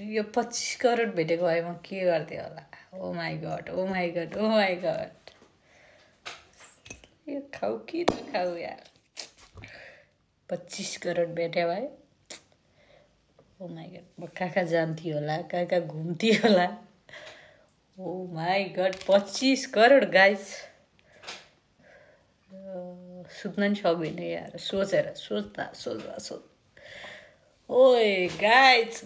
यो 25 करोड भेटेको भए म के गर्थेँ होला। Oh my god oh my god oh my god. यो खाऊ कि नखाऊ यार। 25 करोड भेटे भए ओ माई गड म कहाँ जान्थेँ होला, कहाँ घुम्थेँ होला। Oh my God 25 crore guys. सुत्न नि सक्दिनँ यार सोचेर सोच्दा ओए गाइस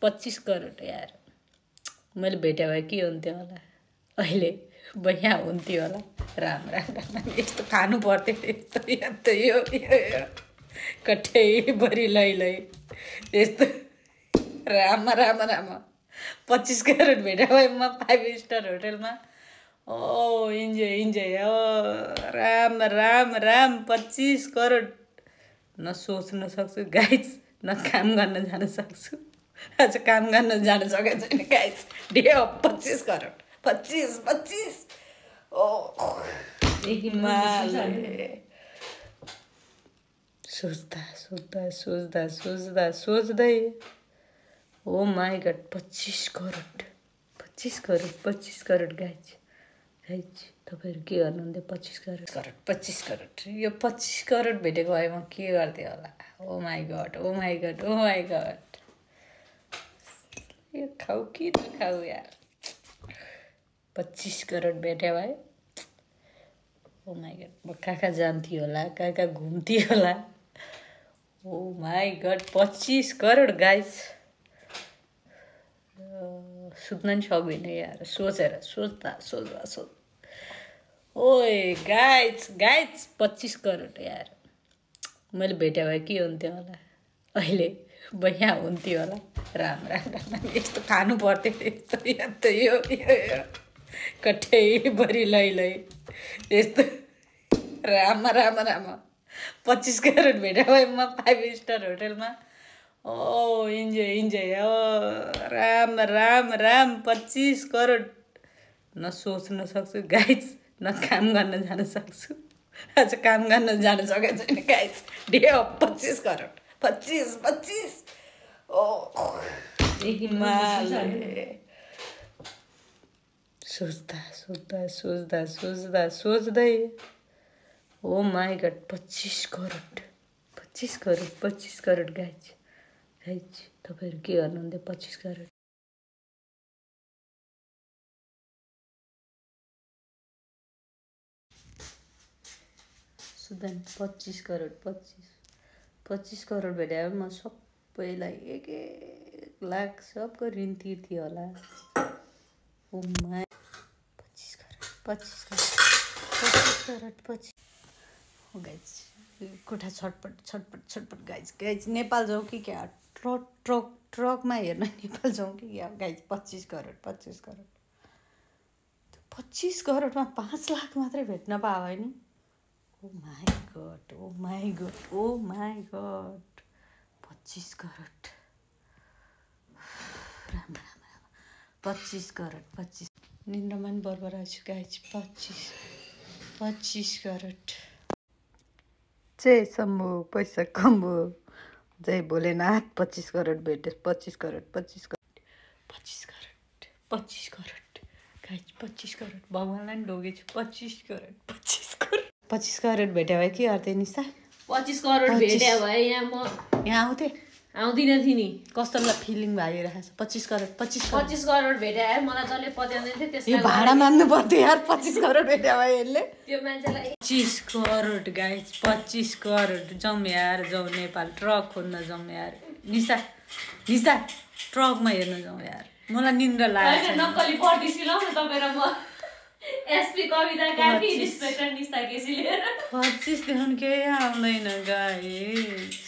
25 करोड यार मैले भेटे भए के हुन्थ्यो होला। अहिले म यहाँ हुन्थ्यो होला। राम यस्तो खानु पर्थ्यो यस्तो यो कठैभरि लै यस्तो राम 25 करोड भेटे भए म 5 स्टार होटलमा ओ इन्जोय ओ राम 25 करोड न सोच्न सक्छु गाइस न काम गर्न जान सक्छु। आज काम गर्न जान सकेको छैन गाइस। डे 25 करोड 25 ओ हिमालय सोच्दै ओ माई गड 25 करोड गाइस तपाईँहरू के गर्नुहुन्थ्यो। 25 करोड यो 25 करोड भेटेको भए म के गर्थेँ होला। ओ माई गड यो खाऊ कि नखाऊ यार। 25 करोड भेटे भए ओ माई गड म कहाँ जान्थेँ होला, कहाँ घुम्थेँ होला। Oh my God 25 crore guys. सुत्न नि सक्दिनँ यार सोचेर सोच्दा ओए गाइस 25 करोड यार मैले भेटे भए के हुन्थ्यो होला। अहिले म यहाँ हुन्थ्यो होला। राम यस्तो खानु पर्थ्यो यस्तो यो कठैभरि लै यस्तो राम 25 करोड भेटे भए म 5 स्टार होटलमा ओ इन्जोय ओ राम 25 करोड न सोच्न सक्छु गाइस न काम गर्न जान सक्छु। आज काम गर्न जान सकेको छैन गाइस। डे 25 करोड 25 ओ हिमालय सोच्दै ओ माई गड 25 करोड गाइस तपाईँहरू के गर्नुहुन्थ्यो। 25 करोड सुत्दैन 25 करोड भेटे म सबैलाई 1 लाख सबको ऋण तिर्थेँ होला। ओ माई 25 करोड गाइस कोठा छटपट गाइस नेपाल जाउँ कि क्या। ट्रकमा हेर्न नेपाल जाउँ कि क्या गाइस। 25 करोड 25 करोडमा 5 लाख मात्रै भेट्न पायो नि। ओ माई गड 25 करोड राम 25 करोड निन्द्रामा नि बर्बर आएछु गाइस। 25 करोड जय शम्भु पैसा कम्बु जय भोलेनाथ। 25 करोड भेटे 25 करोड गाइस। 25 करोड भगवान्लाई नि ढोगेछु। 25 करोड भेटे भए के गर्थेँ निशा। 25 करोड भेटे भए यहाँ आउँथेँ आउँदिन थिएँ नि। कस्तो मलाई फिलिङ भइरहेको छ। 25 करोड भेटे आयो मलाई जसले पत्याउँदैन थियो त्यसलाई भाडा मान्नु पर्थ्यो यार। 25 करोड भेटे भए यसले त्यो मान्छेलाई 25 करोड गाइस 25 करोड जाउँ यार जाउँ नेपाल ट्रक खोज्न जाउँ यार। निशा ट्रकमा हेर्न जाउँ यार। मलाई निन्द्रा लाग्छ। नक्कली पर्टी सिलाउनु तपाईँ र म एसपी कविता कार्की इन्स्पेक्टर निशा केसी लिएर 25 देखि केही आउँदैन गाइस।